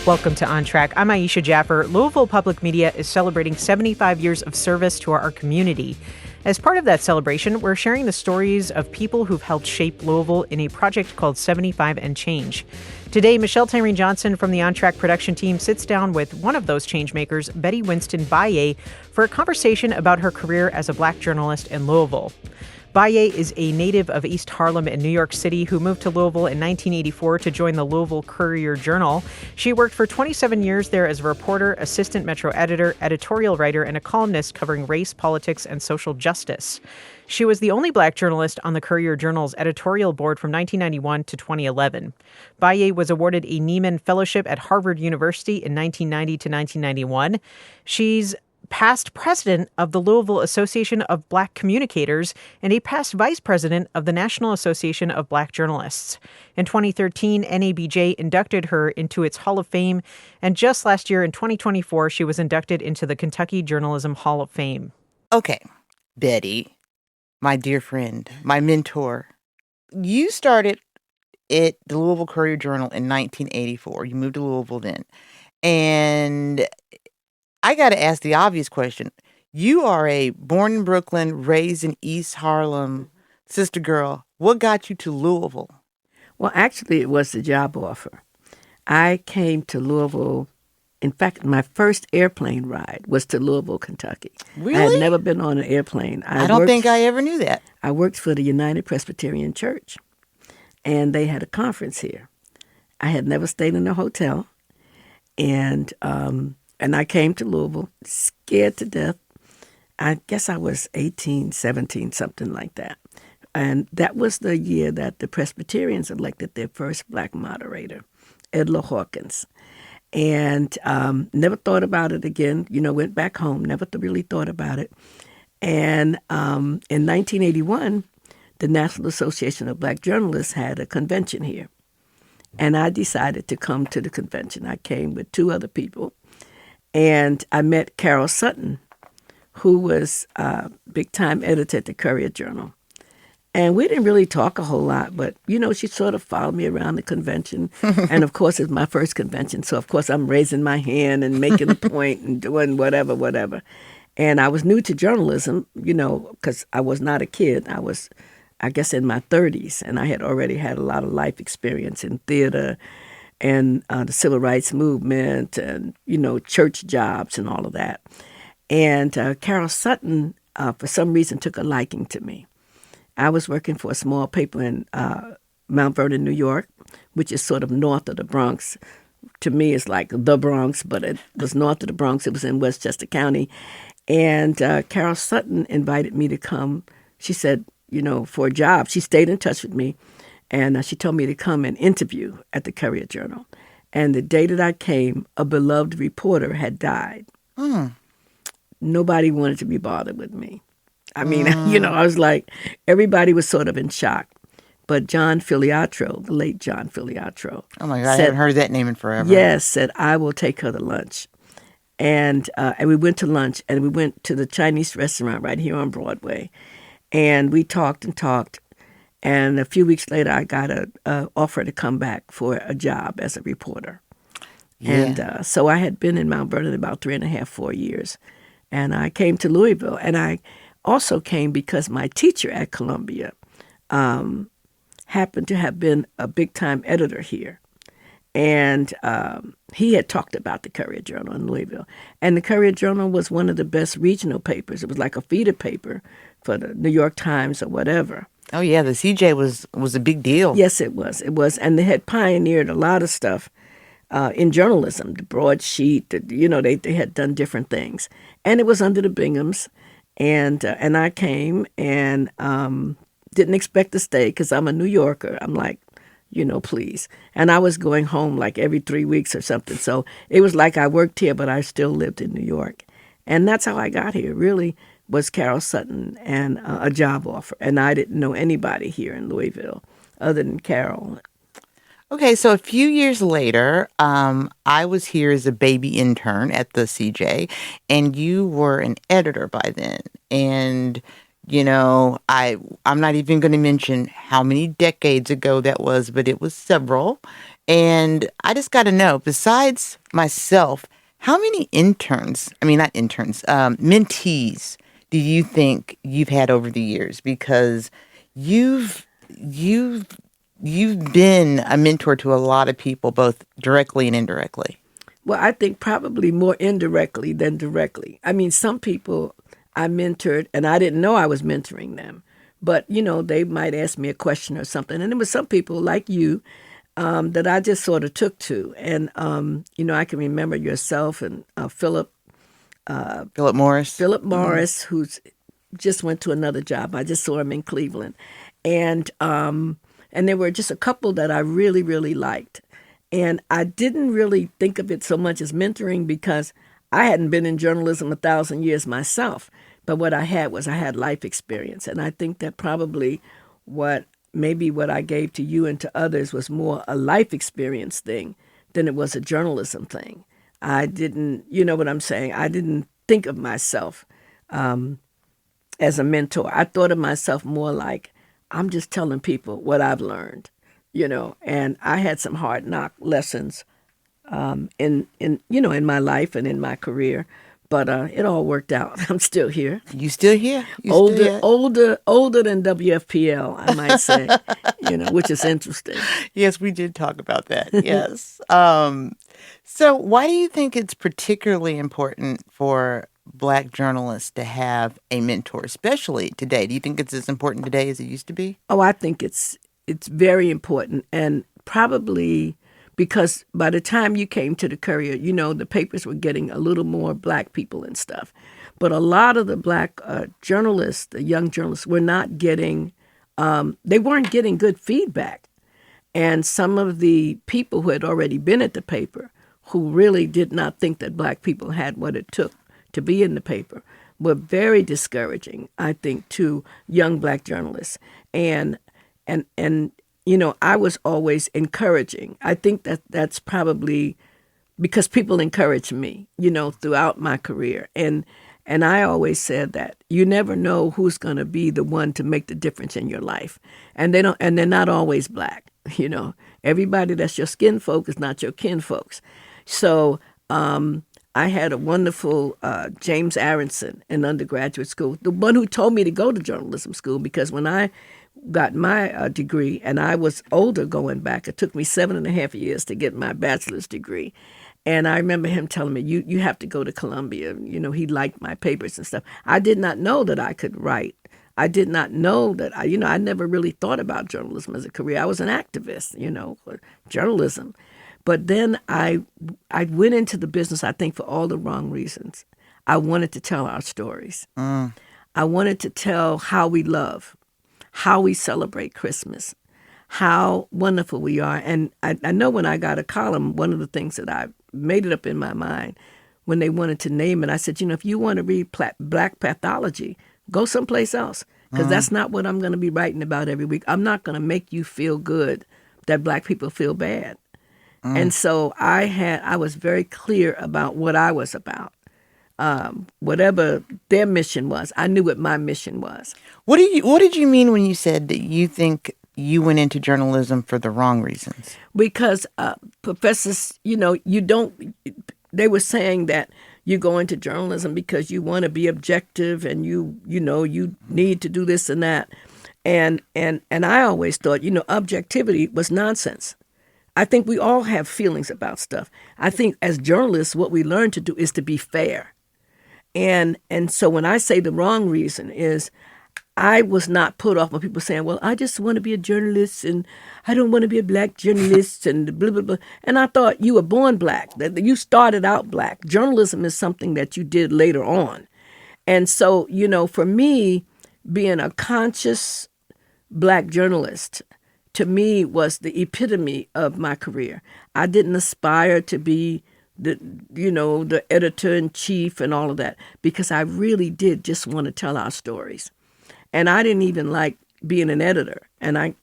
Welcome to On Track. I'm Aisha Jaffer. Louisville Public Media is celebrating 75 years of service to our community. As part of that celebration, we're sharing the stories of people who've helped shape Louisville in a project called 75 and Change. Today, Tyrene Johnson from the On Track production team sits down with one of those changemakers, Winston Bayé, for a conversation about her career as a Black journalist in Louisville. Bayé is a native of East Harlem in New York City who moved to Louisville in 1984 to join the Louisville Courier-Journal. She worked for 27 years there as a reporter, assistant Metro editor, editorial writer, and a columnist covering race, politics, and social justice. She was the only Black journalist on the Courier-Journal's editorial board from 1991 to 2011. Bayé was awarded a Nieman Fellowship at Harvard University in 1990 to 1991. She's past president of the Louisville Association of Black Communicators and a past vice president of the National Association of Black Journalists. In 2013, NABJ inducted her into its Hall of Fame, and just last year in 2024, she was inducted into the Kentucky Journalism Hall of Fame. Okay, Betty, my dear friend, my mentor, you started at the Louisville Courier-Journal in 1984. You moved to Louisville then, and I got to ask the obvious question. You are a born in Brooklyn, raised in East Harlem sister girl. What got you to Louisville? Well, actually, it was the job offer. I came to Louisville. In fact, my first airplane ride was to Louisville, Kentucky. Really? I had never been on an airplane. I don't think I ever knew that. I worked for the United Presbyterian Church, and they had a conference here. I had never stayed in a hotel, and I came to Louisville, scared to death. I guess I was 18, 17, something like that. And that was the year that the Presbyterians elected their first Black moderator, Edla Hawkins. And never thought about it again. Went back home, never really thought about it. And in 1981, the National Association of Black Journalists had a convention here. And I decided to come to the convention. I came with two other people. And I met Carol Sutton, who was a big-time editor at the Courier-Journal. And we didn't really talk a whole lot, but, she sort of followed me around the convention. And, of course, it's my first convention, so, of course, I'm raising my hand and making a point and doing whatever. And I was new to journalism, because I was not a kid. I was, I guess, in my 30s, and I had already had a lot of life experience in theater and the civil rights movement and, church jobs and all of that. And Carol Sutton, for some reason, took a liking to me. I was working for a small paper in Mount Vernon, New York, which is sort of north of the Bronx. To me, it's like the Bronx, but it was north of the Bronx. It was in Westchester County. And Carol Sutton invited me to come. She said, for a job. She stayed in touch with me. And she told me to come and interview at the Courier-Journal. And the day that I came, a beloved reporter had died. Nobody wanted to be bothered with me. I mean, I was like, everybody was sort of in shock. But John Filiatro, the late John Filiatro. Oh, my God, I haven't heard that name in forever. Yes, said, I will take her to lunch. And we went to lunch, and we went to the Chinese restaurant right here on Broadway. And we talked and talked. And a few weeks later, I got an offer to come back for a job as a reporter. Yeah. And so I had been in Mount Vernon about 3.5, 4 years. And I came to Louisville. And I also came because my teacher at Columbia happened to have been a big-time editor here. And he had talked about the Courier-Journal in Louisville. And the Courier-Journal was one of the best regional papers. It was like a feeder paper for the New York Times or whatever. Oh, yeah, the CJ was a big deal. Yes, it was. It was. And they had pioneered a lot of stuff in journalism, the broadsheet, they had done different things. And it was under the Binghams. And I came and didn't expect to stay because I'm a New Yorker. I'm like, please. And I was going home like every 3 weeks or something. So it was like I worked here, but I still lived in New York. And that's how I got here, really. Was Carol Sutton and a job offer. And I didn't know anybody here in Louisville other than Carol. Okay, so a few years later, I was here as a baby intern at the CJ, and you were an editor by then. And I'm not even going to mention how many decades ago that was, but it was several. And I just got to know, besides myself, how many mentees do you think you've had over the years? Because you've you've you've been a mentor to a lot of people, both directly and indirectly. Well, I think probably more indirectly than directly. I mean, some people I mentored and I didn't know I was mentoring them. But, they might ask me a question or something. And there were some people like you that I just sort of took to. And, I can remember yourself and Philip Morris. Philip Morris, who's just went to another job. I just saw him in Cleveland. And there were just a couple that I really, really liked. And I didn't really think of it so much as mentoring because I hadn't been in journalism 1,000 years myself. But what I had life experience. And I think that probably what I gave to you and to others was more a life experience thing than it was a journalism thing. I didn't, you know what I'm saying? I didn't think of myself as a mentor. I thought of myself more like I'm just telling people what I've learned, and I had some hard knock lessons in my life and in my career. But it all worked out. I'm still here. You still here? Older than WFPL, I might say, which is interesting. Yes, we did talk about that. Yes. So why do you think it's particularly important for Black journalists to have a mentor, especially today? Do you think it's as important today as it used to be? Oh, I think it's very important, and probably because by the time you came to the Courier, the papers were getting a little more Black people and stuff. But a lot of the Black journalists, the young journalists, were not getting, they weren't getting good feedback. And some of the people who had already been at the paper, who really did not think that Black people had what it took to be in the paper, were very discouraging, I think, to young Black journalists. And I was always encouraging. I think that's probably because people encouraged me, throughout my career. And I always said that you never know who's going to be the one to make the difference in your life. And they're not always Black, Everybody that's your skin folk is not your kin folks. So I had a wonderful James Aronson in undergraduate school, the one who told me to go to journalism school, because when I got my degree, and I was older going back. It took me 7.5 years to get my bachelor's degree. And I remember him telling me, you have to go to Columbia. He liked my papers and stuff. I did not know that I could write. I did not know that, I never really thought about journalism as a career. I was an activist, for journalism. But then I went into the business, I think, for all the wrong reasons. I wanted to tell our stories. I wanted to tell how we love, how we celebrate Christmas, how wonderful we are. And I know when I got a column, one of the things that I made it up in my mind when they wanted to name it, I said, if you want to read Black pathology, go someplace else, because that's not what I'm going to be writing about every week. I'm not going to make you feel good that Black people feel bad. And so I was very clear about what I was about. Whatever their mission was, I knew what my mission was. What did you mean when you said that you think you went into journalism for the wrong reasons? Because professors, they were saying that you go into journalism because you want to be objective and you need to do this and that. And I always thought, objectivity was nonsense. I think we all have feelings about stuff. I think as journalists, what we learn to do is to be fair. And so when I say the wrong reason is I was not put off by people saying, well, I just want to be a journalist and I don't want to be a Black journalist and blah, blah, blah. And I thought you were born Black, that you started out Black. Journalism is something that you did later on. And so, for me, being a conscious Black journalist, to me, was the epitome of my career. I didn't aspire to be the editor-in-chief and all of that, because I really did just want to tell our stories. And I didn't even like being an editor. And I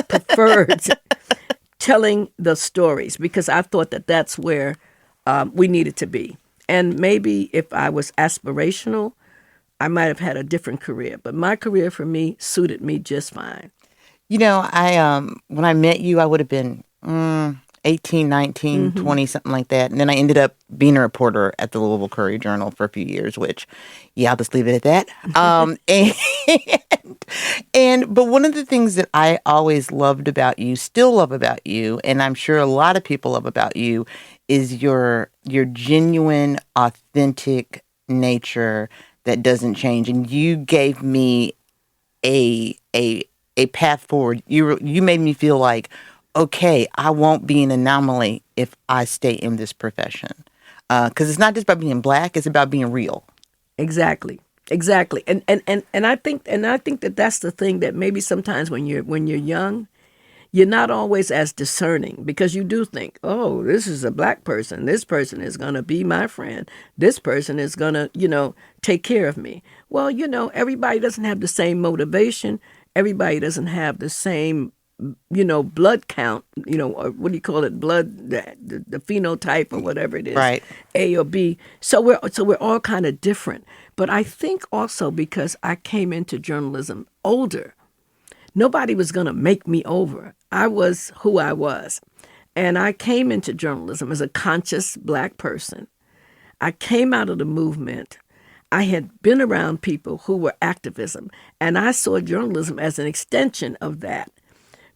preferred telling the stories, because I thought that that's where we needed to be. And maybe if I was aspirational, I might have had a different career, but my career for me suited me just fine. I when I met you, I would have been 18, 19, 20, something like that. And then I ended up being a reporter at the Louisville Courier-Journal for a few years, which, yeah, I'll just leave it at that. But one of the things that I always loved about you, still love about you, and I'm sure a lot of people love about you, is your genuine, authentic nature that doesn't change. And you gave me a path forward. You made me feel like, okay, I won't be an anomaly if I stay in this profession. Because it's not just about being Black; it's about being real. Exactly. And I think that that's the thing, that maybe sometimes when you're young, you're not always as discerning, because you do think, oh, this is a Black person. This person is going to be my friend. This person is going to, take care of me. Well, everybody doesn't have the same motivation. Everybody doesn't have the same, blood count, or what do you call it? Blood, the phenotype or whatever it is. Right. A or B. So we're all kind of different. But I think also because I came into journalism older, nobody was going to make me over. I was who I was. And I came into journalism as a conscious Black person. I came out of the movement. I had been around people who were activism, and I saw journalism as an extension of that,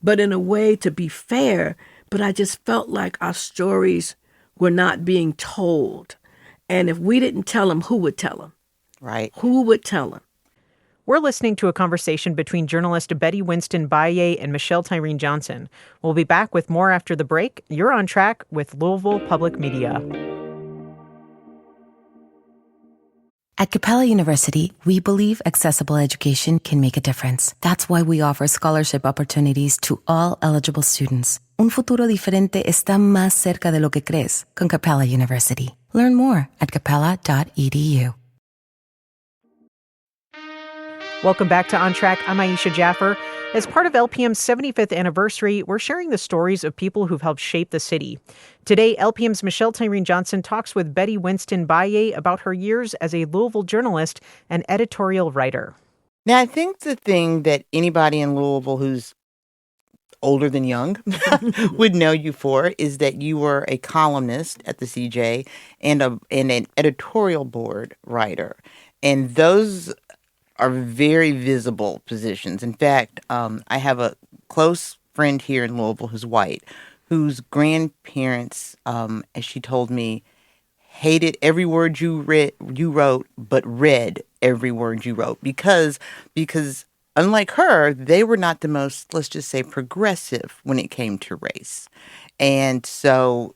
but in a way to be fair. But I just felt like our stories were not being told. And if we didn't tell them, who would tell them? Right. Who would tell them? We're listening to a conversation between journalist Betty Winston Bayé and Michelle Tyrene Johnson. We'll be back with more after the break. You're on track with Louisville Public Media. At Capella University, we believe accessible education can make a difference. That's why we offer scholarship opportunities to all eligible students. Un futuro diferente está más cerca de lo que crees con Capella University. Learn more at capella.edu. Welcome back to On Track. I'm Aisha Jaffer. As part of LPM's 75th anniversary, we're sharing the stories of people who've helped shape the city. Today, LPM's Michelle Tyrene Johnson talks with Betty Winston Bayé about her years as a Louisville journalist and editorial writer. Now, I think the thing that anybody in Louisville who's older than young would know you for is that you were a columnist at the CJ and an editorial board writer. And those are very visible positions. In fact, I have a close friend here in Louisville who's white, whose grandparents, as she told me, hated every word you wrote, but read every word you wrote because unlike her, they were not the most, let's just say, progressive when it came to race, and so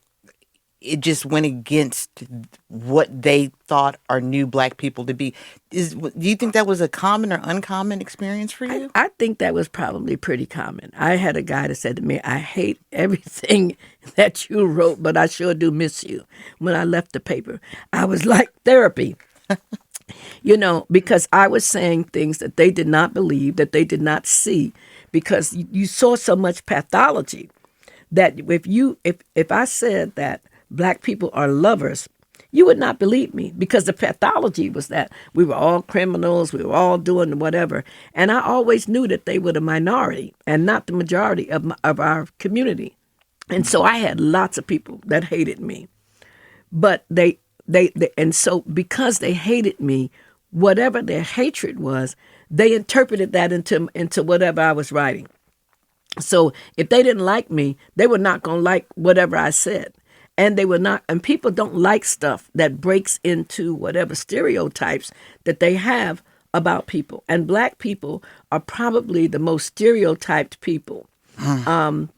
it just went against what they thought our new Black people to be. Do you think that was a common or uncommon experience for you? I think that was probably pretty common. I had a guy that said to me, I hate everything that you wrote, but I sure do miss you. When I left the paper, I was like therapy. Because I was saying things that they did not believe, that they did not see, because you saw so much pathology that if I said that Black people are lovers, you would not believe me, because the pathology was that we were all criminals, we were all doing whatever. And I always knew that they were the minority and not the majority of our community. And so I had lots of people that hated me. But they and so because they hated me, whatever their hatred was, they interpreted that into whatever I was writing. So if they didn't like me, they were not going to like whatever I said. And they were not, and people don't like stuff that breaks into whatever stereotypes that they have about people. And Black people are probably the most stereotyped people. From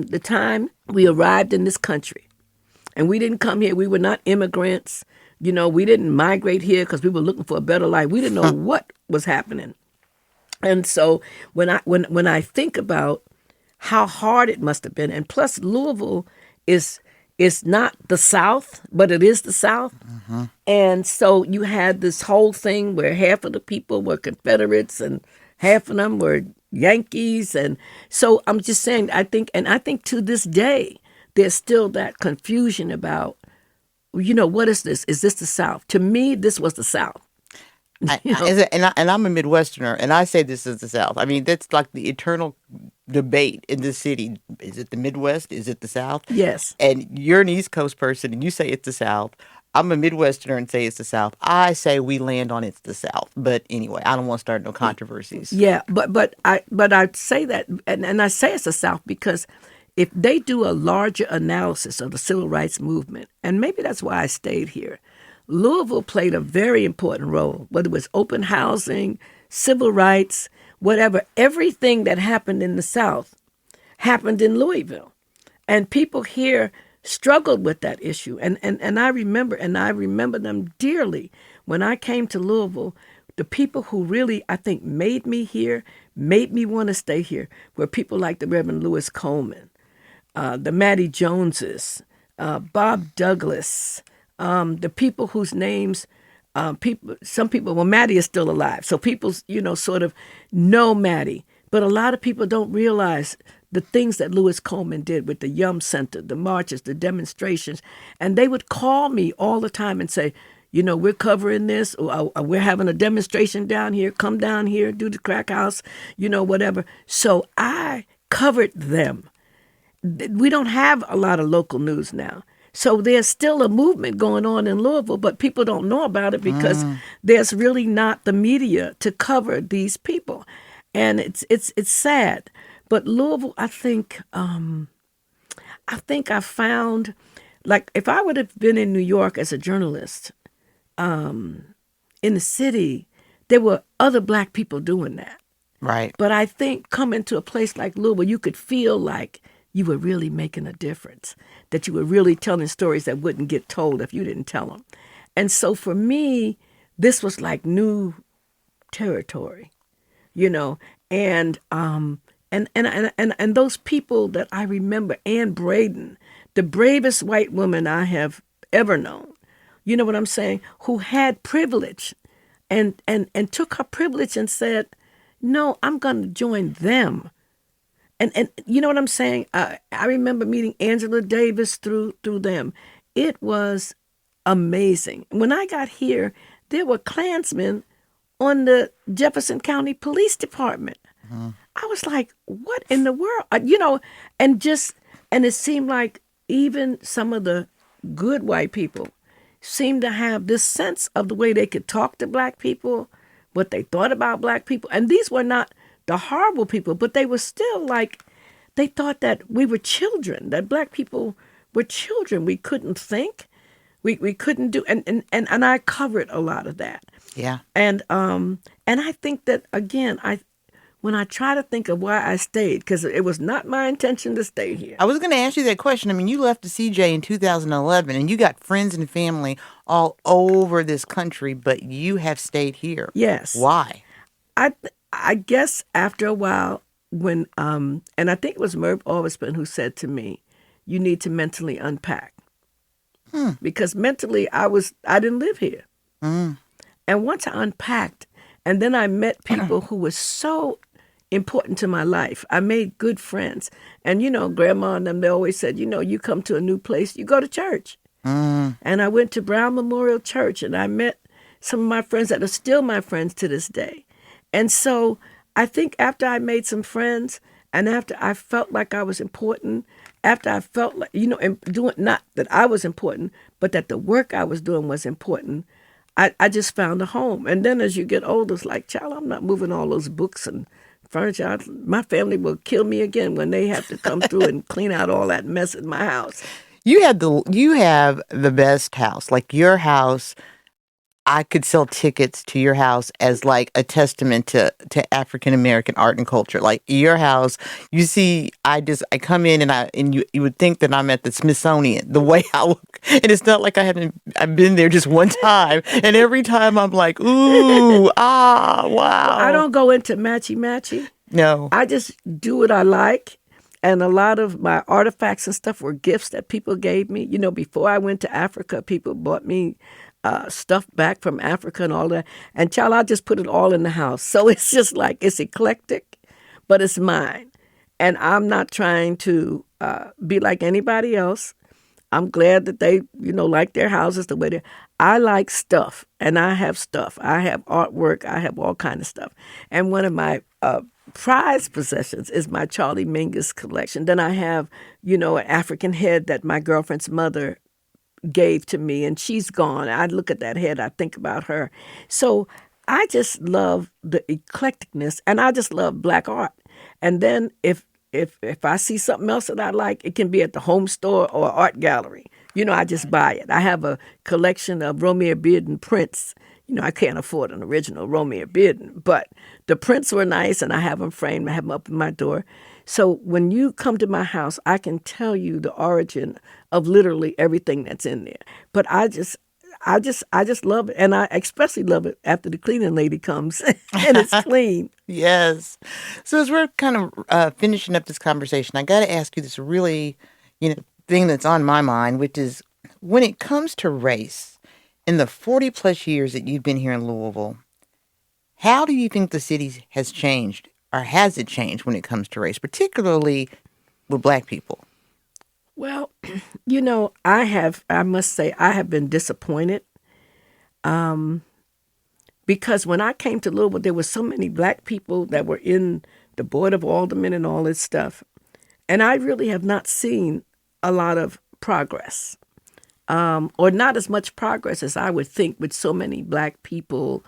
the time we arrived in this country, and we didn't come here, we were not immigrants. We didn't migrate here because we were looking for a better life. We didn't know what was happening. And so when I think about how hard it must have been, and plus Louisville is not the South, but it is the South. Mm-hmm. And so you had this whole thing where half of the people were Confederates and half of them were Yankees. And so I'm just saying, I think to this day, there's still that confusion about, what is this? Is this the South? To me, this was the South. You know? And I'm a Midwesterner, and I say this is the South. I mean, that's like the eternal debate in this city. Is it the Midwest? Is it the South? Yes. And you're an East Coast person, and you say it's the South. I'm a Midwesterner and say it's the South. I say we land on it's the South. But anyway, I don't want to start no controversies. Yeah, but I say that, and I say it's the South because if they do a larger analysis of the civil rights movement, and maybe that's why I stayed here, Louisville played a very important role, whether it was open housing, civil rights, whatever. Everything that happened in the South happened in Louisville. And people here struggled with that issue. And I remember them dearly. When I came to Louisville, the people who really, I think, made me here, made me want to stay here, were people like the Reverend Lewis Coleman, the Mattie Joneses, Bob Douglas, the people whose names some people, well, Mattie is still alive, so people, sort of know Mattie, but a lot of people don't realize the things that Lewis Coleman did with the Yum Center, the marches, the demonstrations, and they would call me all the time and say, we're covering this, or we're having a demonstration down here, come down here, do the crack house, whatever. So I covered them. We don't have a lot of local news now. So there's still a movement going on in Louisville, but people don't know about it because there's really not the media to cover these people. And it's sad. But Louisville, I think I found, like, if I would have been in New York as a journalist, in the city, there were other Black people doing that. Right. But I think coming to a place like Louisville, you could feel like you were really making a difference, that you were really telling stories that wouldn't get told if you didn't tell them. And so for me, this was like new territory, and those people that I remember, Ann Braden, the bravest white woman I have ever known, you know what I'm saying, who had privilege and took her privilege and said, no, I'm going to join them. And you know what I'm saying? I remember meeting Angela Davis through them. It was amazing. When I got here, there were Klansmen on the Jefferson County Police Department. Mm-hmm. I was like, what in the world? And it seemed like even some of the good white people seemed to have this sense of the way they could talk to Black people, what they thought about Black people. And these were not the horrible people, but they were still like, they thought that we were children, that Black people were children. We couldn't think, we couldn't do, and I covered a lot of that. Yeah. And I think that, again, when I try to think of why I stayed, because it was not my intention to stay here. I was going to ask you that question. I mean, you left the CJ in 2011, and you got friends and family all over this country, but you have stayed here. Yes. Why? I guess after a while, when and I think it was Merv Orvisman who said to me, "You need to mentally unpack," because mentally I didn't live here, and once I unpacked, and then I met people who were so important to my life. I made good friends, and Grandma and them, they always said, you come to a new place, you go to church, and I went to Brown Memorial Church, and I met some of my friends that are still my friends to this day. And so I think after I made some friends, and after I felt like I was important, after I felt like, and doing, not that I was important, but that the work I was doing was important, I just found a home. And then as you get older, it's like, child, I'm not moving all those books and furniture. My family will kill me again when they have to come through and clean out all that mess in my house. You have the best house. Like, your house, I could sell tickets to your house as like a testament to African American art and culture. Like, your house, you see, I come in and you would think that I'm at the Smithsonian, the way I look. And it's not like I've been there just one time. And every time I'm like, ooh, wow. Well, I don't go into matchy. No. I just do what I like. And a lot of my artifacts and stuff were gifts that people gave me. Before I went to Africa, people bought me stuff back from Africa and all that. And child, I just put it all in the house. So it's just like, it's eclectic, but it's mine. And I'm not trying to be like anybody else. I'm glad that they, like their houses the way they. I like stuff, and I have stuff. I have artwork. I have all kind of stuff. And one of my prized possessions is my Charlie Mingus collection. Then I have, an African head that my girlfriend's mother gave to me, and she's gone. I look at that head, I think about her. So I just love the eclecticness, and I just love Black art. And then if I see something else that I like, it can be at the home store or art gallery. I just buy it. I have a collection of Romeo Bearden prints. I can't afford an original Romeo Bearden, but the prints were nice, and I have them framed. I have them up in my door. So when you come to my house, I can tell you the origin of literally everything that's in there. But I just love it, and I especially love it after the cleaning lady comes and it's clean. Yes. So as we're kind of finishing up this conversation, I got to ask you this really, thing that's on my mind, which is when it comes to race, in the 40 plus years that you've been here in Louisville, how do you think the city has changed, or has it changed when it comes to race, particularly with Black people? Well, I must say, I have been disappointed because when I came to Louisville, there were so many Black people that were in the Board of Aldermen and all this stuff. And I really have not seen a lot of progress, or not as much progress as I would think with so many Black people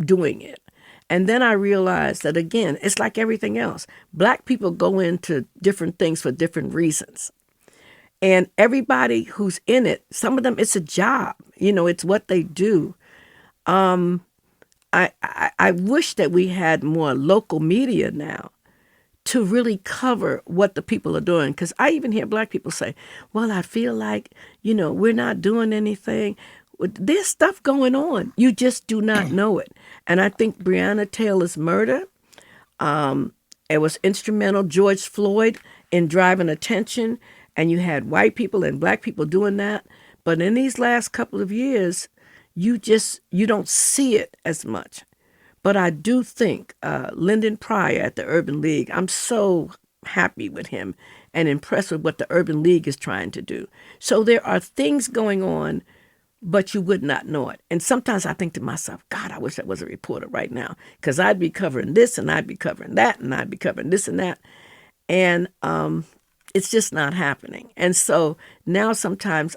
doing it. And then I realized that, again, it's like everything else. Black people go into different things for different reasons. And everybody who's in it, some of them, it's a job. It's what they do. I wish that we had more local media now to really cover what the people are doing. Because I even hear Black people say, well, I feel like, we're not doing anything. There's stuff going on. You just do not know it. And I think Breonna Taylor's murder, it was instrumental, George Floyd, in driving attention. And you had white people and Black people doing that. But in these last couple of years, you don't see it as much. But I do think Lyndon Pryor at the Urban League, I'm so happy with him and impressed with what the Urban League is trying to do. So there are things going on, but you would not know it. And sometimes I think to myself, God, I wish I was a reporter right now, because I'd be covering this and I'd be covering that and I'd be covering this and that. And it's just not happening. And so now sometimes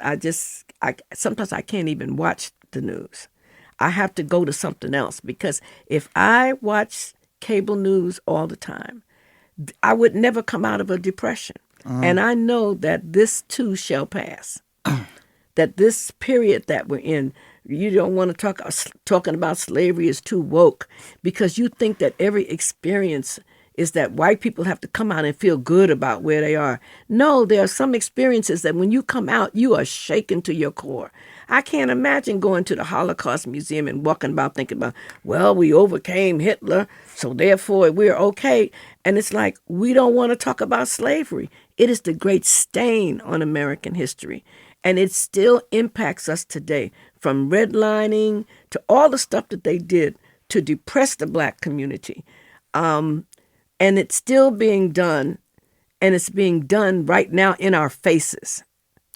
sometimes I can't even watch the news. I have to go to something else, because if I watch cable news all the time, I would never come out of a depression. And I know that this too shall pass. That this period that we're in, you don't want to talking about slavery is too woke, because you think that every experience is that white people have to come out and feel good about where they are. No, there are some experiences that when you come out, you are shaken to your core. I can't imagine going to the Holocaust Museum and walking about thinking about, well, we overcame Hitler, so therefore we're okay. And it's like, we don't want to talk about slavery. It is the great stain on American history. And it still impacts us today, from redlining to all the stuff that they did to depress the Black community. And it's still being done, and it's being done right now in our faces.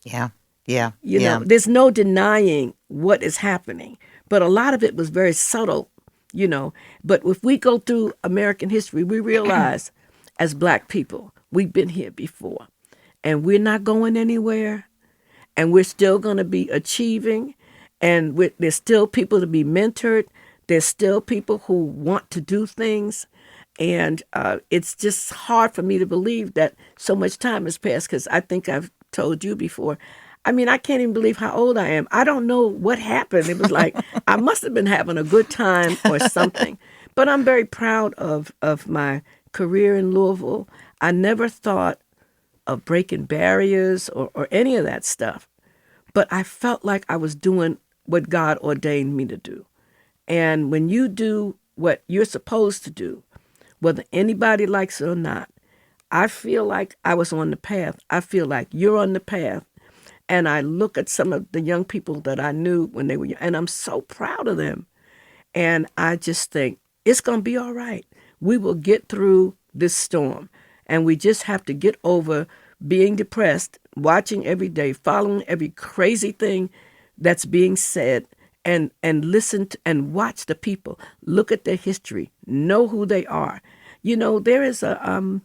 Yeah. There's no denying what is happening. But a lot of it was very subtle, But if we go through American history, we realize as Black people, we've been here before. And we're not going anywhere. And we're still going to be achieving. And there's still people to be mentored. There's still people who want to do things. And it's just hard for me to believe that so much time has passed, because I think I've told you before. I mean, I can't even believe how old I am. I don't know what happened. It was like I must have been having a good time or something. But I'm very proud of my career in Louisville. I never thought of breaking barriers or any of that stuff. But I felt like I was doing what God ordained me to do. And when you do what you're supposed to do, whether anybody likes it or not, I feel like I was on the path. I feel like you're on the path. And I look at some of the young people that I knew when they were young, and I'm so proud of them. And I just think it's going to be all right. We will get through this storm. And we just have to get over being depressed, watching every day, following every crazy thing that's being said, and listen to, and watch the people, look at their history, know who they are. There is a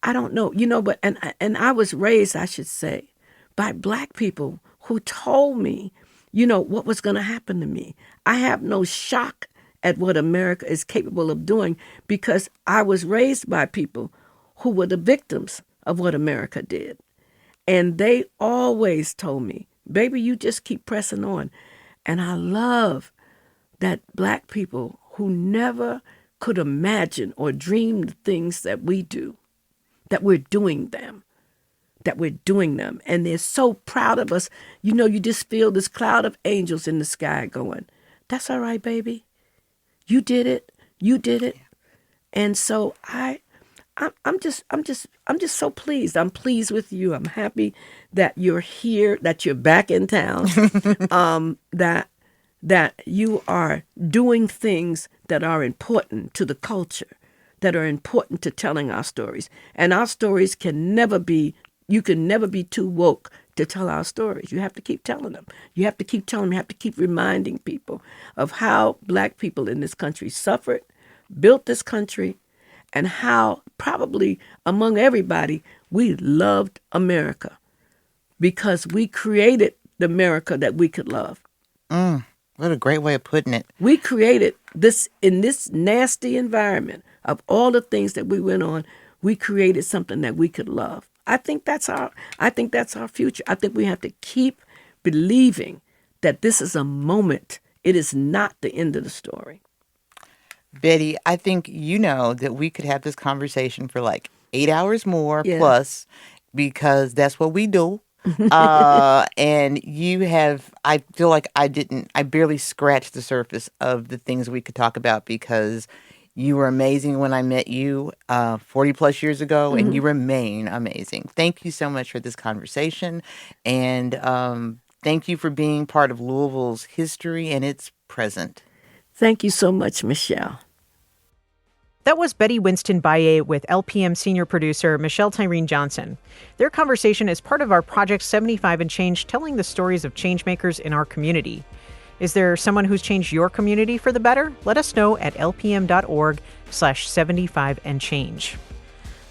I don't know, but and I was raised, I should say, by Black people who told me, what was going to happen to me. I have no shock at what America is capable of doing because I was raised by people who were the victims of what America did. And they always told me, baby, you just keep pressing on. And I love that Black people who never could imagine or dream the things that we do, that we're doing them. And they're so proud of us. You just feel this cloud of angels in the sky going, that's all right, baby. You did it. And so I'm just so pleased. I'm pleased with you. I'm happy that you're here, that you're back in town, that you are doing things that are important to the culture, that are important to telling our stories. And our stories you can never be too woke to tell our stories. You have to keep telling them. You have to keep reminding people of how Black people in this country suffered, built this country, and how probably among everybody, we loved America because we created the America that we could love. What a great way of putting it. We created this in this nasty environment of all the things that we went on. We created something that we could love. I think that's our future. I think we have to keep believing that this is a moment. It is not the end of the story. Betty, I think that we could have this conversation for like 8 hours more plus, because that's what we do. And I feel like I barely scratched the surface of the things we could talk about, because you were amazing when I met you 40 plus years ago, and you remain amazing. Thank you so much for this conversation. And thank you for being part of Louisville's history and its present. Thank you so much, Michelle. That was Betty Winston Bayé with LPM senior producer Michelle Tyrene Johnson. Their conversation is part of our Project 75 and Change, telling the stories of changemakers in our community. Is there someone who's changed your community for the better? Let us know at lpm.org/75andchange.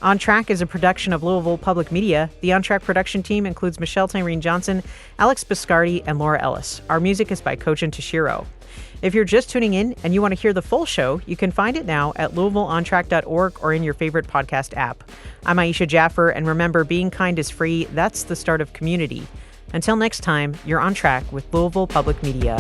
On Track is a production of Louisville Public Media. The On Track production team includes Michelle Tyrene Johnson, Alex Biscardi, and Laura Ellis. Our music is by Kojin Toshiro. If you're just tuning in and you want to hear the full show, you can find it now at LouisvilleOnTrack.org or in your favorite podcast app. I'm Aisha Jaffer, and remember, being kind is free. That's the start of community. Until next time, you're on track with Louisville Public Media.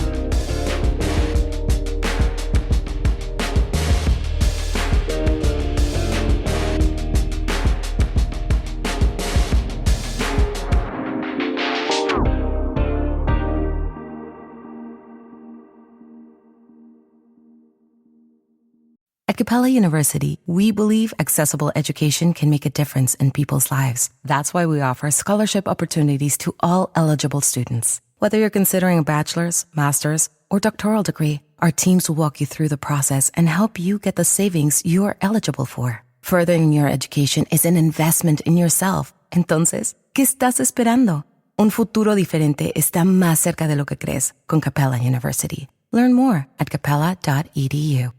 At Capella University, we believe accessible education can make a difference in people's lives. That's why we offer scholarship opportunities to all eligible students. Whether you're considering a bachelor's, master's, or doctoral degree, our teams will walk you through the process and help you get the savings you are eligible for. Furthering your education is an investment in yourself. Entonces, ¿qué estás esperando? Un futuro diferente está más cerca de lo que crees con Capella University. Learn more at capella.edu.